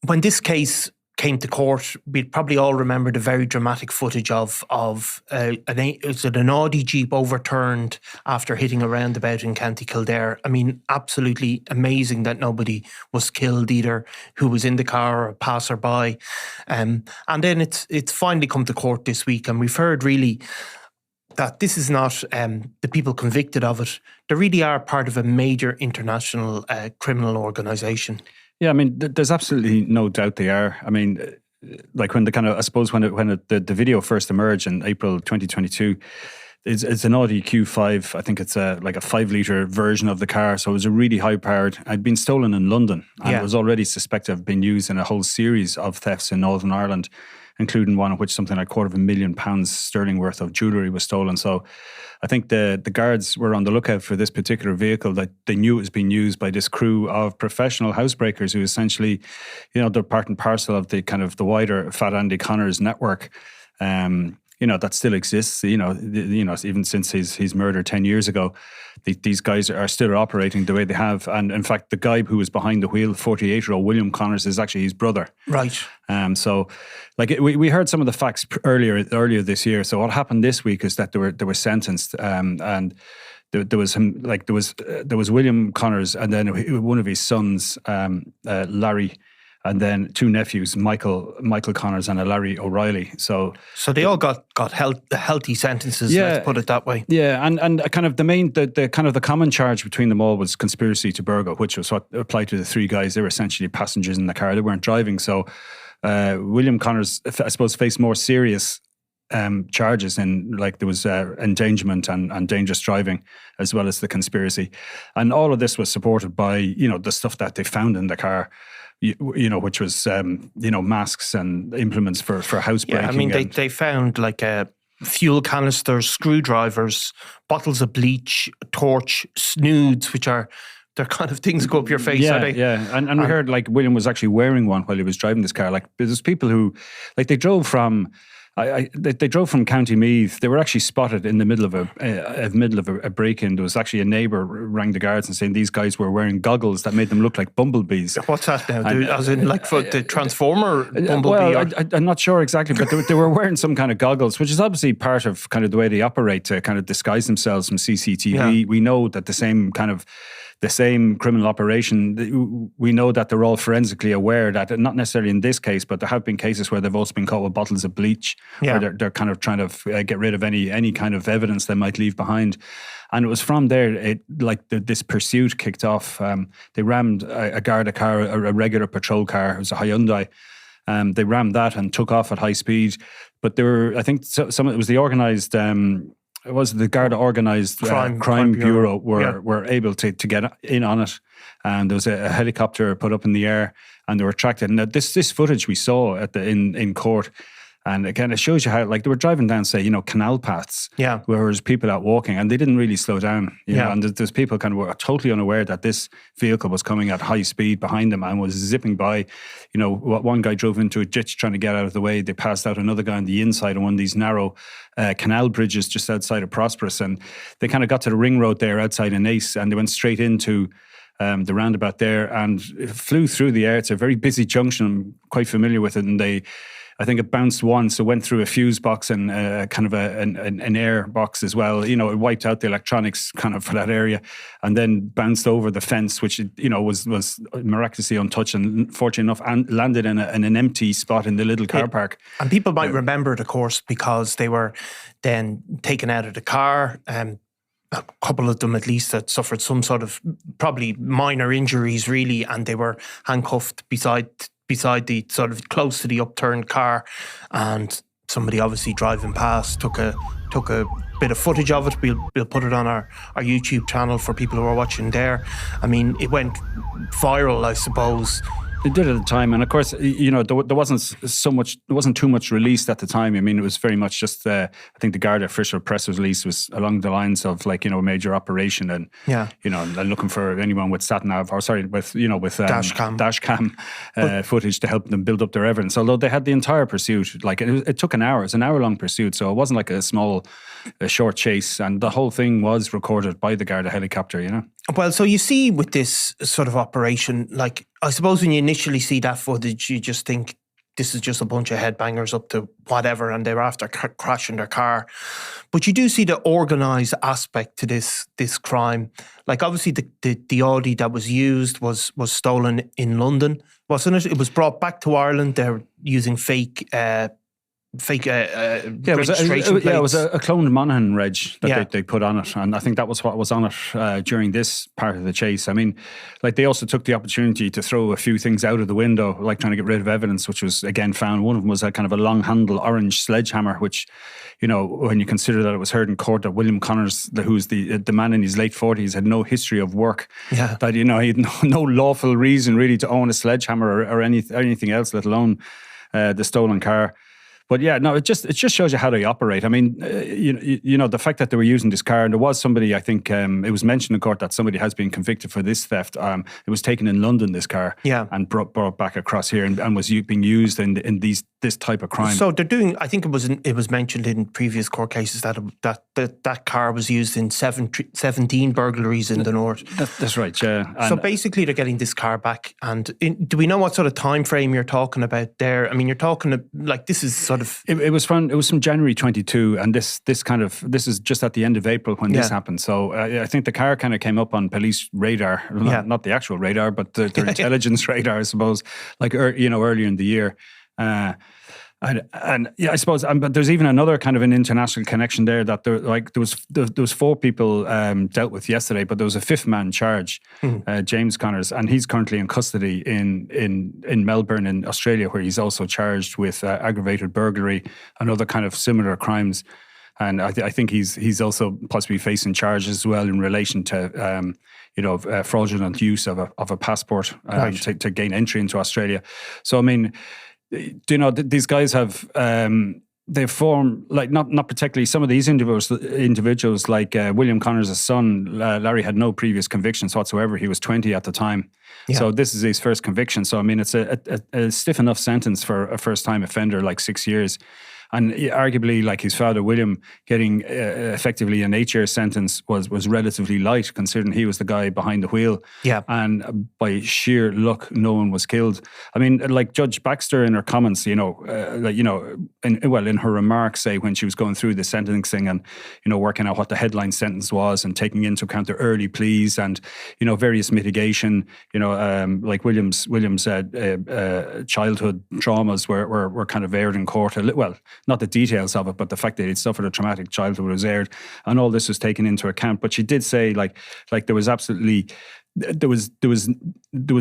when this case came to court, we'd probably all remember the very dramatic footage of an Audi Jeep overturned after hitting a roundabout in County Kildare. I mean, absolutely amazing that nobody was killed, either who was in the car or a passerby. And then it's finally come to court this week, and we've heard really that this is not the people convicted of it. They really are part of a major international criminal organisation. Yeah, I mean, there's absolutely no doubt they are. I mean, like when the video first emerged in April 2022, it's an Audi Q5. I think it's like a 5-litre version of the car. So it was a really high-powered. I'd been stolen in London, and it was already suspected of being used in a whole series of thefts in Northern Ireland, including one in which something like £250,000 worth of jewellery was stolen. So I think the guards were on the lookout for this particular vehicle, that they knew it was being used by this crew of professional housebreakers who essentially, they're part and parcel of the kind of the wider Fat Andy Connors network. That still exists, even since his murder 10 years ago. These guys are still operating the way they have. And in fact, the guy who was behind the wheel, 48-year-old William Connors, is actually his brother. Right. So we heard some of the facts earlier this year. So what happened this week is that they were sentenced, and there was William Connors, and then one of his sons, Larry, and then 2 nephews, Michael Connors and Larry O'Reilly. So they all got healthy sentences. Let's put it that way. Yeah, and kind of the common charge between them all was conspiracy to burgle, which was what applied to the 3 guys. They were essentially passengers in the car; they weren't driving. So William Connors, I suppose, faced more serious charges, in like there was endangerment and dangerous driving, as well as the conspiracy, and all of this was supported by the stuff that they found in the car. Which was masks and implements for housebreaking. Yeah, I mean they found like fuel canisters, screwdrivers, bottles of bleach, a torch, snoods, which are they're kind of things that go up your face. And we heard like William was actually wearing one while he was driving this car. Like there's people who like they drove from. They drove from County Meath. They were actually spotted in the middle of a break-in. There was actually a neighbour rang the guards and saying these guys were wearing goggles that made them look like bumblebees. What's that now? As in like for the Transformer bumblebee? Well, I'm not sure exactly, but they were wearing some kind of goggles, which is obviously part of kind of the way they operate to kind of disguise themselves from CCTV. Yeah. We know that the same criminal operation, we know that they're all forensically aware that, not necessarily in this case, but there have been cases where they've also been caught with bottles of bleach, where they're kind of trying to get rid of any kind of evidence they might leave behind. And it was from there, this pursuit kicked off. They rammed a Gardai car, a regular patrol car. It was a Hyundai. They rammed that and took off at high speed. But there were, I think, it was the organised... It was the Garda Organised Crime Bureau were able to get in on it, and there was a helicopter put up in the air, and they were tracked. And this footage we saw in court, and again it shows you how like they were driving down, say, canal paths, where there was people out walking, and they didn't really slow down, know, and there's people kind of were totally unaware that this vehicle was coming at high speed behind them and was zipping by. One guy drove into a ditch trying to get out of the way. They passed out another guy on the inside on one of these narrow canal bridges just outside of Prosperous, and they kind of got to the ring road there outside of Naas, and they went straight into the roundabout there and flew through the air. It's a very busy junction. I'm quite familiar with it, and I think it bounced once, so went through a fuse box and kind of an air box as well. It wiped out the electronics kind of for that area, and then bounced over the fence, which was miraculously untouched, and fortunate enough, and landed in an empty spot in the little car park. And people might remember it, of course, because they were then taken out of the car. A couple of them at least that suffered some sort of probably minor injuries, really, and they were handcuffed beside the sort of close to the upturned car, and somebody obviously driving past took a bit of footage of it. We'll put it on our YouTube channel for people who are watching there. I mean, it went viral, I suppose. It did at the time, and of course, there wasn't too much released at the time. I mean, it was very much just I think the Garda official press release was along the lines of a major operation, and looking for anyone with with dash cam footage to help them build up their evidence. Although they had the entire pursuit, it took an hour. It's an hour-long pursuit, so it wasn't like a short chase, and the whole thing was recorded by the Garda helicopter. Well, so you see with this sort of operation, like, I suppose when you initially see that footage, you just think this is just a bunch of headbangers up to whatever, and they're after crashing their car. But you do see the organised aspect to this crime. Like, obviously, the Audi that was used was stolen in London, wasn't it? It was brought back to Ireland. They're using fake registration plates. It was a cloned Monaghan reg that they put on it, and I think that was what was on it during this part of the chase. I mean, like, they also took the opportunity to throw a few things out of the window, like trying to get rid of evidence, which was again found. One of them was a kind of a long handle orange sledgehammer, which, you know, when you consider that it was heard in court that William Connors, who's the man in his late 40s, had no history of work, that, you know, he had no lawful reason really to own a sledgehammer or anything else, let alone the stolen car. But yeah, no, it just shows you how they operate. I mean, you know, the fact that they were using this car, and there was somebody, I think it was mentioned in court that somebody has been convicted for this theft. It was taken in London, this car, and brought back across here, and was being used in this type of crime. So they're doing. I think it was mentioned in previous court cases that car was used in 17 burglaries in the north. That's right. Yeah. So basically, they're getting this car back. And do we know what sort of time frame you're talking about there? I mean, you're talking like, this is sort of. It was from January 22, and this is just at the end of April when this happened. So I think the car kind of came up on police radar, not the actual radar, but their intelligence radar, I suppose, like earlier in the year. And yeah, I suppose, but there's even another kind of an international connection there, that there was 4 people dealt with yesterday, but there was a 5th man charged, James Connors, and he's currently in custody in Melbourne in Australia, where he's also charged with aggravated burglary and other kind of similar crimes. And I think he's also possibly facing charges as well in relation to fraudulent use of a passport to gain entry into Australia. So I mean, you know, these guys have they've formed, like, not particularly some of these individuals like William Connors' son, Larry, had no previous convictions whatsoever. He was 20 at the time. So this is his first conviction. So I mean, it's a stiff enough sentence for a first time offender, like 6 years. And arguably, like, his father, William, getting effectively an 8-year sentence was relatively light, considering he was the guy behind the wheel. Yeah. And by sheer luck, no one was killed. I mean, like, Judge Baxter in her comments, in her remarks, say, when she was going through the sentencing and, you know, working out what the headline sentence was and taking into account the early pleas and, you know, various mitigation, you know, like William's childhood traumas were kind of aired in court. Well, not the details of it, but the fact that he'd suffered a traumatic childhood was aired, and all this was taken into account. But she did say, like there was absolutely, there was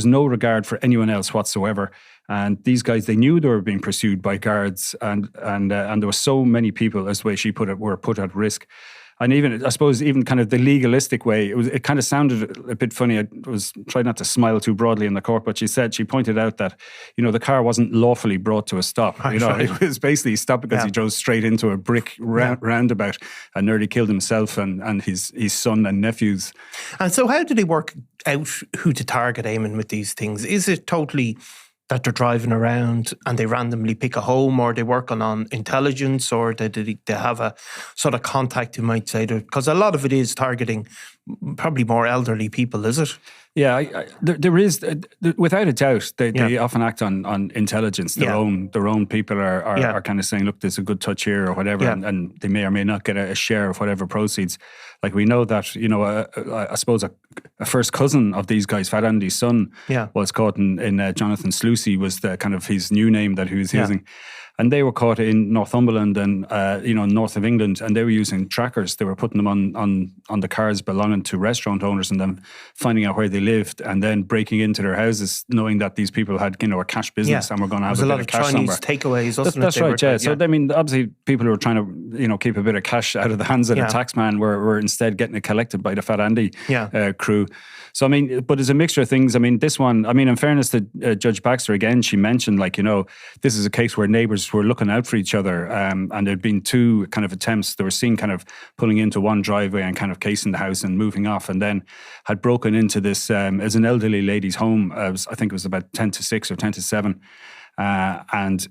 no regard for anyone else whatsoever. And these guys, they knew they were being pursued by guards, and there were so many people, as the way she put it, were put at risk. And even, I suppose, even kind of the legalistic way, it kind of sounded a bit funny. I was trying not to smile too broadly in the court, but she pointed out that, you know, the car wasn't lawfully brought to a stop. You know, it was basically stopped because he drove straight into a brick roundabout and nearly killed himself and his son and nephews. And so how do they work out who to target, Eamon, with these things? Is it totally that they're driving around and they randomly pick a home, or they work on intelligence, or they have a sort of contact, you might say? Because a lot of it is targeting probably more elderly people, is it? Yeah, there is, without a doubt, they often act on intelligence. Their own people are kind of saying, look, there's a good touch here or whatever, and they may or may not get a share of whatever proceeds. Like, we know that, you know, I suppose a first cousin of these guys, Fat Andy's son, was caught in Jonathan Sluicy, was the kind of his new name that he was using. And they were caught in Northumberland and, north of England, and they were using trackers. They were putting them on the cars belonging to restaurant owners and then finding out where they lived and then breaking into their houses, knowing that these people had, you know, a cash business and were going to have a bit of cash somewhere. There's a lot of Chinese takeaways, wasn't it? That's right, yeah. So, I mean, obviously, people who were trying to, you know, keep a bit of cash out of the hands of the taxman were instead getting it collected by the Fat Andy crew. So, I mean, but there's a mixture of things. I mean, this one, I mean, in fairness to Judge Baxter, again, she mentioned, like, you know, this is a case where neighbours were looking out for each other, and there'd been 2 kind of attempts. They were seen kind of pulling into one driveway and kind of casing the house and moving off, and then had broken into this as an elderly lady's home. I think it was about 10 to 6 or 10 to 7. And,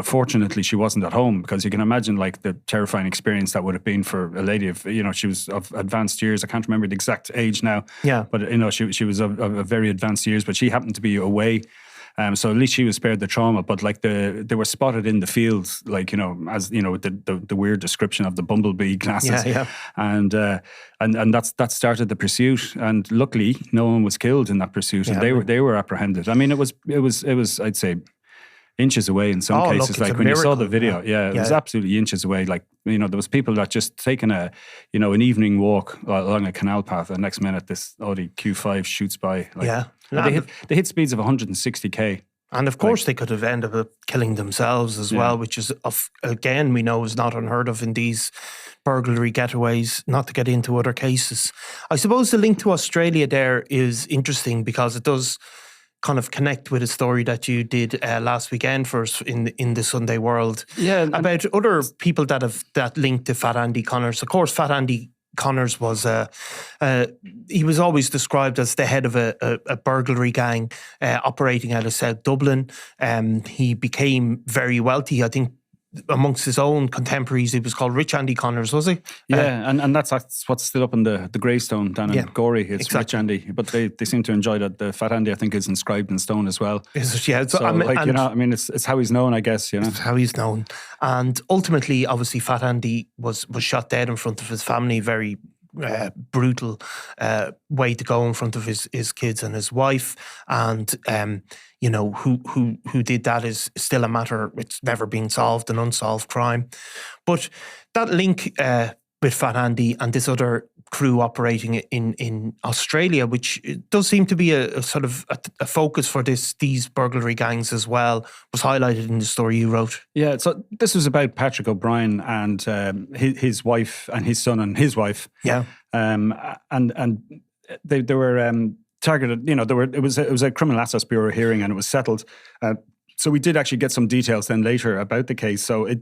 fortunately she wasn't at home, because you can imagine like the terrifying experience that would have been for a lady of, she was of advanced years. I can't remember the exact age now. Yeah. But, she was of very advanced years, but she happened to be away. So at least she was spared the trauma. But like they were spotted in the fields, like, as, with the weird description of the bumblebee glasses. Yeah. And that started the pursuit. And luckily no one was killed in that pursuit. And they were apprehended. I mean, it was, I'd say, inches away in some cases. Look, like when you saw the video, it was absolutely inches away. Like, there was people that just taking an evening walk along a canal path, and next minute this Audi Q5 shoots by. Like, they hit speeds of 160k. And of course, they could have ended up killing themselves as well, which is, again, we know is not unheard of in these burglary getaways, not to get into other cases. I suppose the link to Australia there is interesting, because it does kind of connect with a story that you did last weekend for us in the Sunday World. Yeah, about other people that linked to Fat Andy Connors. Of course, Fat Andy Connors was he was always described as the head of a burglary gang operating out of South Dublin. He became very wealthy. I think amongst his own contemporaries, he was called Rich Andy Connors, was he? Yeah, and that's what's still up on the gravestone down in Gorey. It's exactly. Rich Andy, but they seem to enjoy that. The Fat Andy, I think, is inscribed in stone as well. Yeah, so it's how he's known, I guess. It's how he's known, and ultimately, obviously, Fat Andy was shot dead in front of his family. Very brutal way to go in front of his kids and his wife, and who did that is still a matter. It's never been solved, an unsolved crime. But that link with Fat Andy and this other crew operating in Australia, which does seem to be a sort of a focus for these burglary gangs as well, was highlighted in the story you wrote. Yeah, so this was about Patrick O'Brien and his wife and his son and his wife. Yeah, and they were targeted. It was a criminal assets bureau hearing, and it was settled. So we did actually get some details then later about the case. So it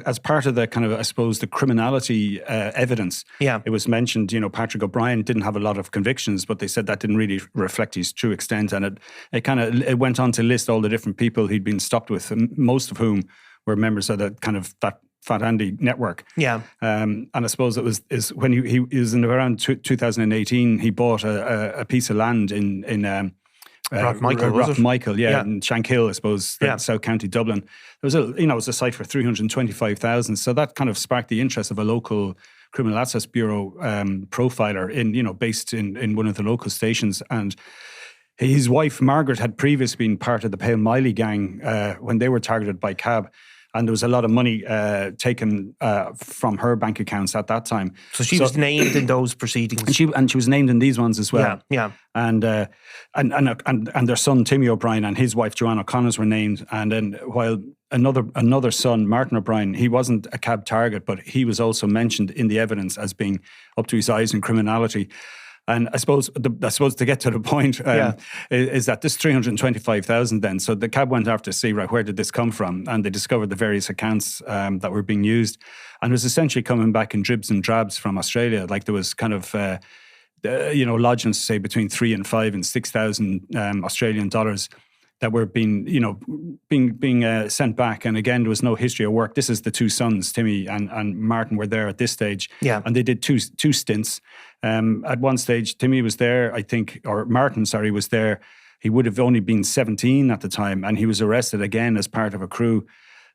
as part of the kind of, I suppose, the criminality evidence, it was mentioned, Patrick O'Brien didn't have a lot of convictions, but they said that didn't really reflect his true extent. And it went on to list all the different people he'd been stopped with, most of whom were members of that Fat Andy network. Yeah. And I suppose is when he was in around 2018, he bought a piece of land in Rockmichael, in Shankill, I suppose, South County Dublin. It was a site for 325,000. So that kind of sparked the interest of a local criminal assets bureau profiler based in one of the local stations. And his wife Margaret had previously been part of the Pale Miley gang when they were targeted by CAB. And there was a lot of money taken from her bank accounts at that time. So she was named in those proceedings, and she was named in these ones as well. Yeah. And their son Timmy O'Brien and his wife Joanne O'Connors were named. And then while another son, Martin O'Brien, he wasn't a CAB target, but he was also mentioned in the evidence as being up to his eyes in criminality. And I suppose to get to the point is that this 325,000 then, so the CAB went after to see, right, where did this come from? And they discovered the various accounts that were being used. And it was essentially coming back in dribs and drabs from Australia. Like there was kind of, lodgements, say, between 3,000 and 5,000 and 6,000 Australian dollars that were being sent back. And again, there was no history of work. This is the two sons, Timmy and Martin, were there at this stage. Yeah. And they did two stints. At one stage, Timmy was there, I think, or Martin, sorry, was there. He would have only been 17 at the time, and he was arrested again as part of a crew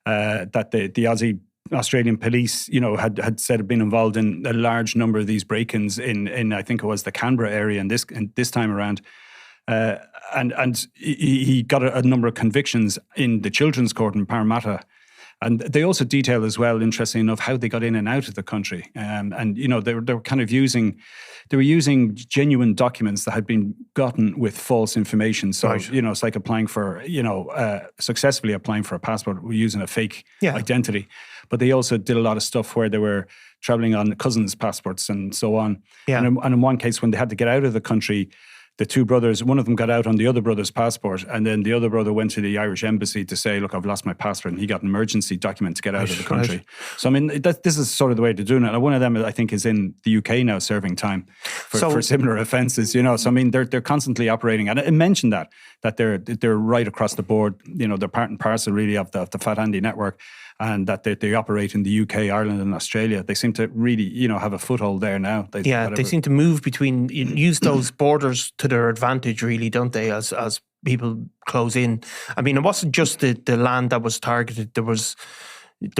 that the Aussie Australian police, had said had been involved in a large number of these break-ins in I think it was the Canberra area, and this time around. And he got a number of convictions in the children's court in Parramatta. And they also detail as well, interestingly enough, how they got in and out of the country. They were kind of using genuine documents that had been gotten with false information. So, right. It's like applying for, successfully applying for a passport using a fake identity. But they also did a lot of stuff where they were traveling on cousins' passports and so on. Yeah. And in one case, when they had to get out of the country, the two brothers, one of them got out on the other brother's passport, and then the other brother went to the Irish embassy to say, look, I've lost my passport, and he got an emergency document to get out of the country. Right. So, I mean, this is sort of the way to do it. And one of them, I think, is in the UK now serving time for similar offences, you know. So, I mean, they're constantly operating. And I mentioned that they're right across the board, you know, they're part and parcel really of the Fat Andy network, and that they operate in the UK, Ireland and Australia. They seem to really, you know, have a foothold there now. They seem to move between, use those borders to their advantage really, don't they, as people close in. I mean, it wasn't just the land that was targeted. There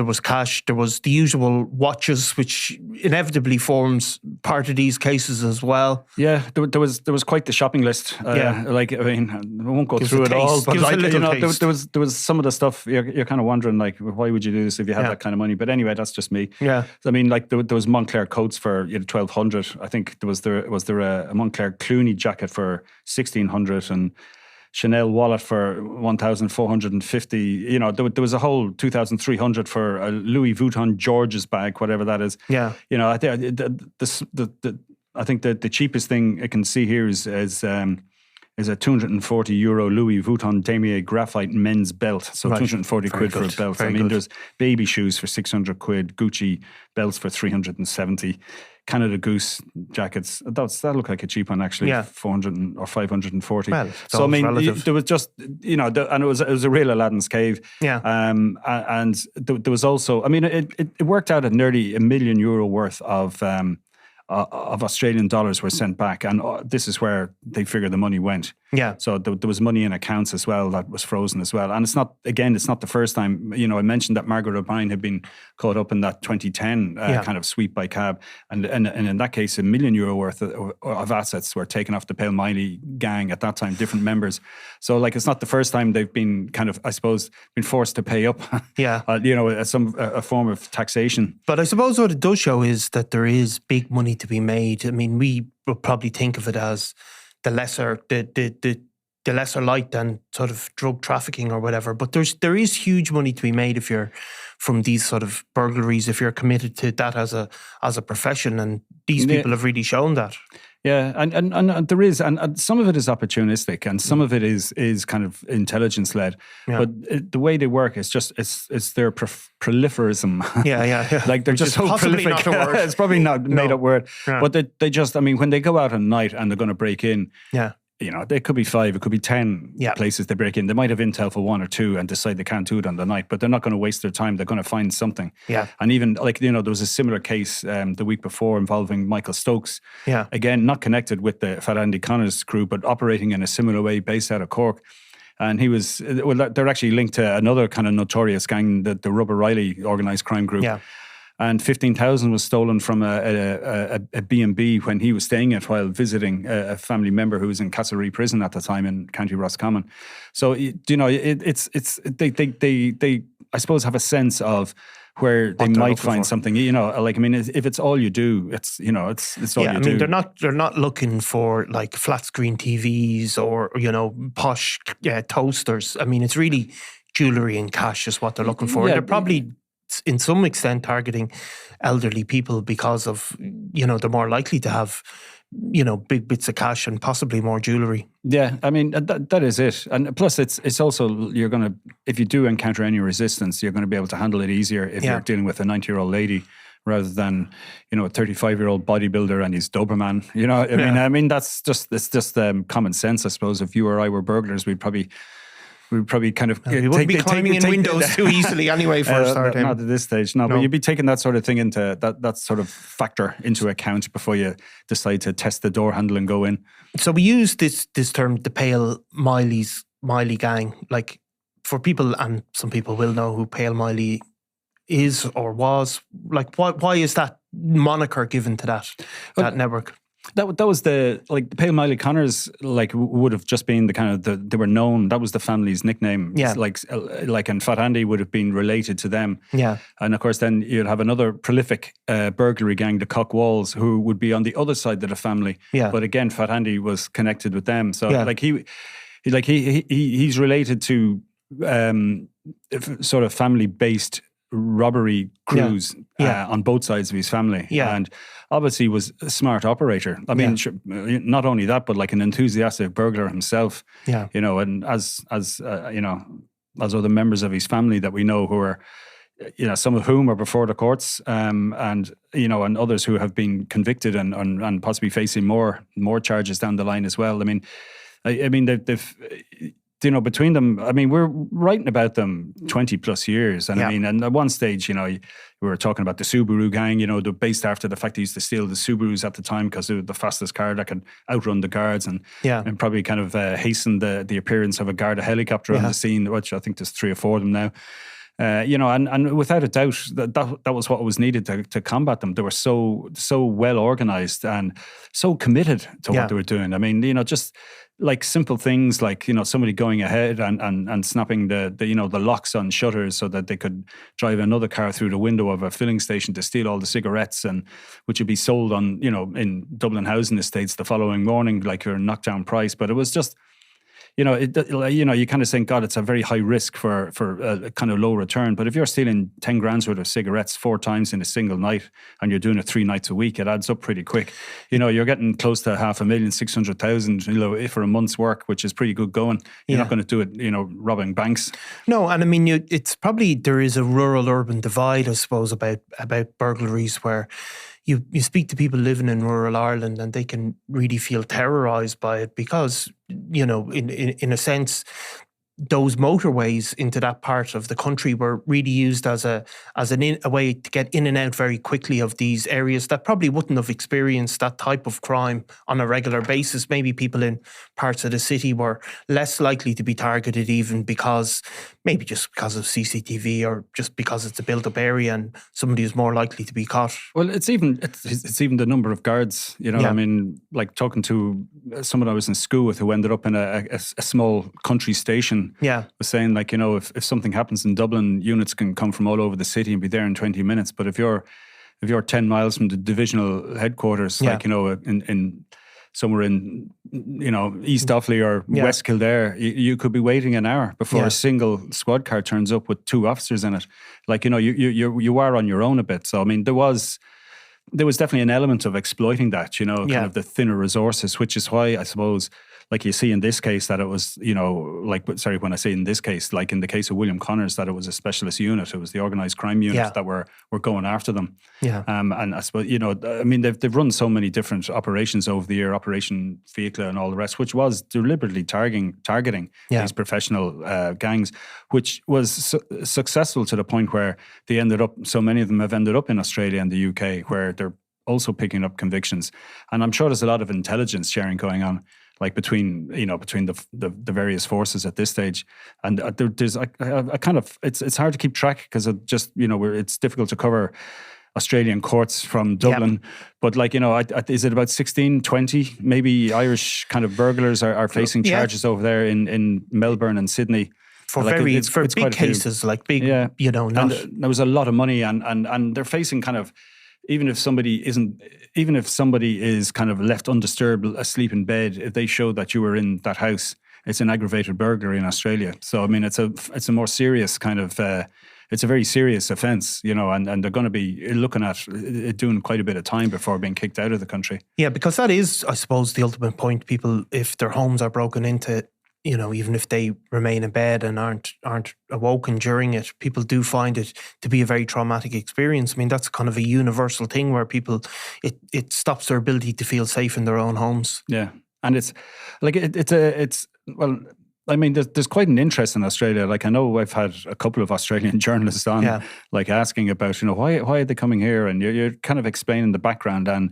was cash, there was the usual watches, which inevitably forms part of these cases as well. Yeah, there was quite the shopping list. Like, I mean, I won't go through it all, but like, you know, there was some of the stuff you're kind of wondering, like, why would you do this if you had that kind of money? But anyway, that's just me. Yeah, I mean, like there was Montclair coats for 1,200. I think was there a Montclair Clooney jacket for 1,600 and Chanel wallet for 1,450. You know, there was a whole 2,300 for a Louis Vuitton George's bag, whatever that is. Yeah. You know, I think the cheapest thing I can see here is a €240 Louis Vuitton Damier graphite men's belt. So right. 240 quid for a belt. I mean, there's baby shoes for 600 quid, Gucci belts for 370. Canada Goose jackets, that looked like a cheap one actually, 400 or 540. Well, so I mean, there was just, you know, and it was a real Aladdin's cave. Yeah. And there was also, I mean, it worked out at nearly €1 million worth of Australian dollars were sent back, and this is where they figure the money went. Yeah. So there was money in accounts as well that was frozen as well. And it's not the first time. You know, I mentioned that Margaret O'Brien had been caught up in that 2010 kind of sweep by cab, and in that case, €1 million worth of assets were taken off the Pale Miley gang at that time, different members. So like, it's not the first time they've been kind of, I suppose, been forced to pay up. Yeah. You know, a form of taxation. But I suppose what it does show is that there is big money to be made. I mean, we would probably think of it as the lesser light than sort of drug trafficking or whatever. But there is huge money to be made if you're from these sort of burglaries, if you're committed to that as a profession, and these people have really shown that. Yeah, and there is, and some of it is opportunistic, and some of it is kind of intelligence led. Yeah. But the way they work is just it's their proliferism. Yeah. Like they're just so prolific. Not a word. It's probably not made up word. Yeah. But they just, I mean, when they go out at night and they're going to break in. Yeah. You know, it could be 5, it could be 10 places they break in. They might have intel for 1 or 2 and decide they can't do it on the night, but they're not going to waste their time. They're going to find something. Yeah. And even, like, you know, there was a similar case the week before involving Michael Stokes. Yeah. Again, not connected with the Fat Andy Connor's crew, but operating in a similar way, based out of Cork. And he was, well, they're actually linked to another kind of notorious gang, the Rubber Riley organised crime group. Yeah. And 15,000 was stolen from a B&B when he was staying it while visiting a family member who was in Castlereagh prison at the time in County Roscommon. So, you know, they I suppose have a sense of where they might find something. You know, like, I mean, if it's all you do, it's, you know, it's all you do. Yeah, I mean, they're not looking for like flat screen TVs or, you know, posh toasters. I mean, it's really jewellery and cash is what they're looking for. Yeah, they're probably, in some extent, targeting elderly people because of, you know, they're more likely to have, you know, big bits of cash and possibly more jewellery. Yeah, I mean, that is it. And plus, it's also, you're going to, if you do encounter any resistance, you're going to be able to handle it easier if you're dealing with a 90-year-old lady rather than, you know, a 35-year-old bodybuilder and his Doberman. You know, I mean, it's just common sense, I suppose. If you or I were burglars, we'd probably kind of... You wouldn't be climbing in windows too easily anyway for a start. Not at this stage, no. But you'd be taking that sort of thing into, that sort of factor into account before you decide to test the door handle and go in. So we use this term, the Pale Miley gang, like for people, and some people will know who Pale Miley is or was. Like, why is that moniker given to that network? That was the Pale Miley Connors, like, would have just been the kind of they were known. That was the family's nickname. Yeah. Like, and Fat Andy would have been related to them. Yeah. And of course, then you'd have another prolific burglary gang, the Cock Walls, who would be on the other side of the family. Yeah. But again, Fat Andy was connected with them. So he's related to sort of family based robbery crews on both sides of his family. Yeah. And obviously was a smart operator. I mean, not only that, but like an enthusiastic burglar himself. Yeah. You know, and as you know, as other members of his family that we know who are, you know, some of whom are before the courts, and you know, and others who have been convicted and possibly facing more charges down the line as well. I mean, they've you know, between them, I mean, we're writing about them 20 plus years. And I mean, and at one stage, you know, we were talking about the Subaru gang, you know, they're based after the fact they used to steal the Subarus at the time because they were the fastest car that could outrun the guards and probably kind of hasten the appearance of a Gardai helicopter on the scene, which I think there's 3 or 4 of them now. You know, and without a doubt, that was what was needed to combat them. They were so well organized and so committed to what they were doing. I mean, you know, just like simple things like, you know, somebody going ahead and snapping the you know, the locks on shutters so that they could drive another car through the window of a filling station to steal all the cigarettes, and which would be sold on, you know, in Dublin housing estates the following morning, like your knockdown price. But it was just, you know, you kind of think, God, it's a very high risk for a kind of low return. But if you're stealing 10 grand's worth of cigarettes 4 times in a single night and you're doing it 3 nights a week, it adds up pretty quick. You know, you're getting close to 500,000, 600,000, you know, for a month's work, which is pretty good going. You're not going to do it, you know, robbing banks. No, and I mean, it's probably, there is a rural-urban divide, I suppose, about burglaries where you speak to people living in rural Ireland and they can really feel terrorised by it because, you know, in a sense, those motorways into that part of the country were really used as a way to get in and out very quickly of these areas that probably wouldn't have experienced that type of crime on a regular basis. Maybe people in parts of the city were less likely to be targeted, even because of CCTV or just because it's a built-up area and somebody is more likely to be caught. Well, it's even the number of guards. You know, I mean, like talking to someone I was in school with who ended up in a small country station. Was saying, like, you know, if something happens in Dublin, units can come from all over the city and be there in 20 minutes. But if you're 10 miles from the divisional headquarters, like, you know, in somewhere in, you know, East Offaly or West Kildare, you could be waiting an hour before a single squad car turns up with 2 officers in it. Like, you know, you are on your own a bit. So I mean, there was definitely an element of exploiting that, you know, kind of the thinner resources, which is why I suppose, like you see in this case, that it was, you know, like, sorry, when I say in this case, like in the case of William Connors, that it was a specialist unit. It was the organised crime unit that were going after them. And I suppose, you know, I mean, they've run so many different operations over the year, Operation Vehicle and all the rest, which was deliberately targeting these professional gangs, which was successful to the point where so many of them have ended up in Australia and the UK, where they're also picking up convictions. And I'm sure there's a lot of intelligence sharing going on, like between the various forces at this stage. And there's a kind of, it's hard to keep track because it just, you know, it's difficult to cover Australian courts from Dublin. But like, you know, is it about 16, 20 maybe Irish kind of burglars are facing charges over there in Melbourne and Sydney? For big cases, like big, you know. And there was a lot of money and they're facing kind of, even if somebody is kind of left undisturbed, asleep in bed, if they show that you were in that house, it's an aggravated burglary in Australia. So I mean, it's a more serious kind of, it's a very serious offence, you know, and they're going to be looking at it doing quite a bit of time before being kicked out of the country. Yeah, because that is, I suppose, the ultimate point. People, if their homes are broken into, you know, even if they remain in bed and aren't awoken during it, people do find it to be a very traumatic experience. I mean, that's kind of a universal thing where people, it stops their ability to feel safe in their own homes. Yeah, and it's like well, I mean, there's quite an interest in Australia. Like, I know I've had a couple of Australian journalists on, like asking about, you know, why are they coming here, and you're kind of explaining the background and.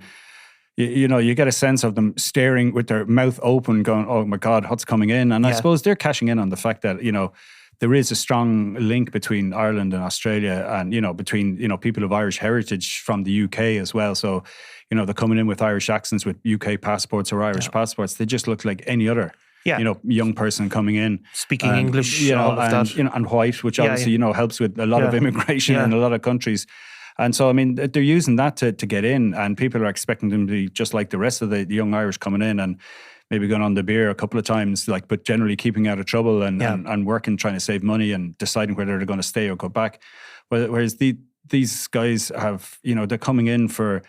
You know, you get a sense of them staring with their mouth open going, oh my God, what's coming in? And I suppose they're cashing in on the fact that, you know, there is a strong link between Ireland and Australia and, you know, between, you know, people of Irish heritage from the UK as well. So, you know, they're coming in with Irish accents, with UK passports or Irish passports. They just look like any other, you know, young person coming in. Speaking English, you know, all of that. You know, and white, which obviously, you know, helps with a lot of immigration in a lot of countries. And so, I mean, they're using that to get in, and people are expecting them to be just like the rest of the young Irish coming in and maybe going on the beer a couple of times, like, but generally keeping out of trouble and working, trying to save money and deciding whether they're going to stay or go back. Whereas these guys have, they're coming in for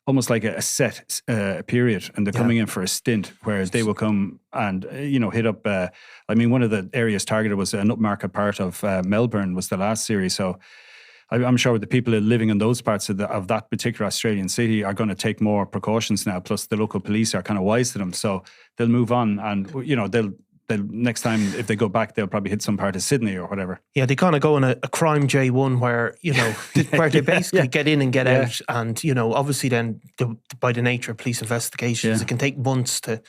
almost like a set period, and they're coming in for a stint, whereas they will come and, hit up, one of the areas targeted was an upmarket part of Melbourne was the last series. So I'm sure the people living in those parts of that particular Australian city are going to take more precautions now. Plus, the local police are kind of wise to them, so they'll move on, and they'll next time if they go back, they'll probably hit some part of Sydney or whatever. Yeah, they kind of go on a crime J1 where where they basically get in and get out, and obviously then by the nature of police investigations, it can take months to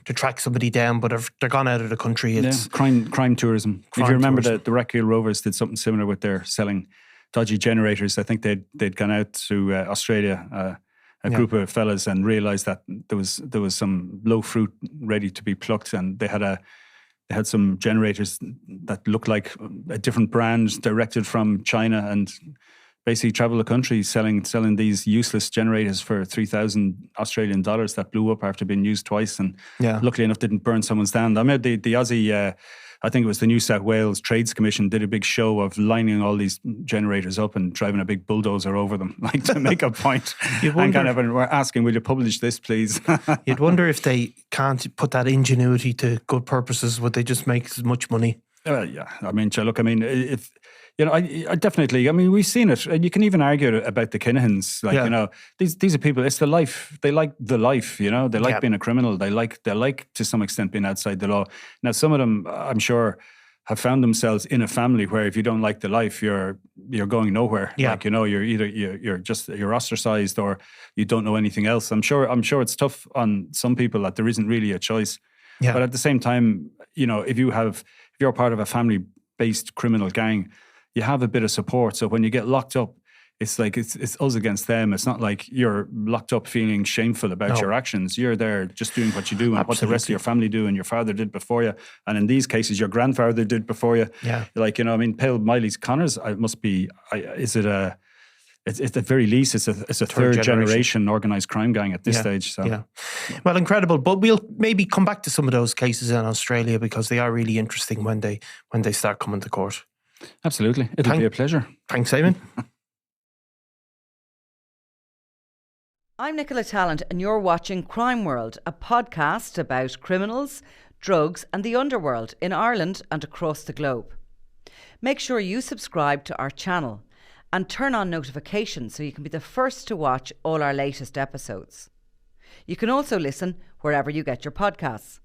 track somebody down, but they're gone out of the country. It's crime tourism. If you remember, the Wreck-Wheel Rovers did something similar with their selling dodgy generators. I think they'd gone out to Australia, a group of fellas, and realised that there was some low fruit ready to be plucked, and they had some generators that looked like a different brand directed from China, and basically travel the country selling these useless generators for 3,000 Australian dollars that blew up after being used twice, and luckily enough didn't burn someone's down. I mean, the Aussie, I think it was the New South Wales Trades Commission, did a big show of lining all these generators up and driving a big bulldozer over them, like to make a point. And kind of we're asking, will you publish this, please? You'd wonder if they can't put that ingenuity to good purposes, would they just make as much money? Yeah, I mean, look, I mean, if I definitely, I mean, we've seen it, and you can even argue about the Kinahans. Like, these are people. It's the life. They like the life. They like being a criminal. They like to some extent being outside the law. Now, some of them, I'm sure, have found themselves in a family where if you don't like the life, you're going nowhere. Yeah. Like, you're either you're ostracized or you don't know anything else. I'm sure it's tough on some people that there isn't really a choice. Yeah. But at the same time, if you're part of a family-based criminal gang, you have a bit of support. So when you get locked up, it's like it's us against them. It's not like you're locked up feeling shameful about your actions. You're there just doing what you do and what the rest of your family do and your father did before you. And in these cases, your grandfather did before you. Yeah. Like, Pale Miley's Connors, it must be, it's at the very least, it's a third generation organised crime gang at this stage. So. Yeah. Well, incredible. But we'll maybe come back to some of those cases in Australia because they are really interesting when they start coming to court. Absolutely. It'll be a pleasure. Thanks, Eamon. I'm Nicola Tallant, and you're watching Crime World, a podcast about criminals, drugs and the underworld in Ireland and across the globe. Make sure you subscribe to our channel and turn on notifications so you can be the first to watch all our latest episodes. You can also listen wherever you get your podcasts.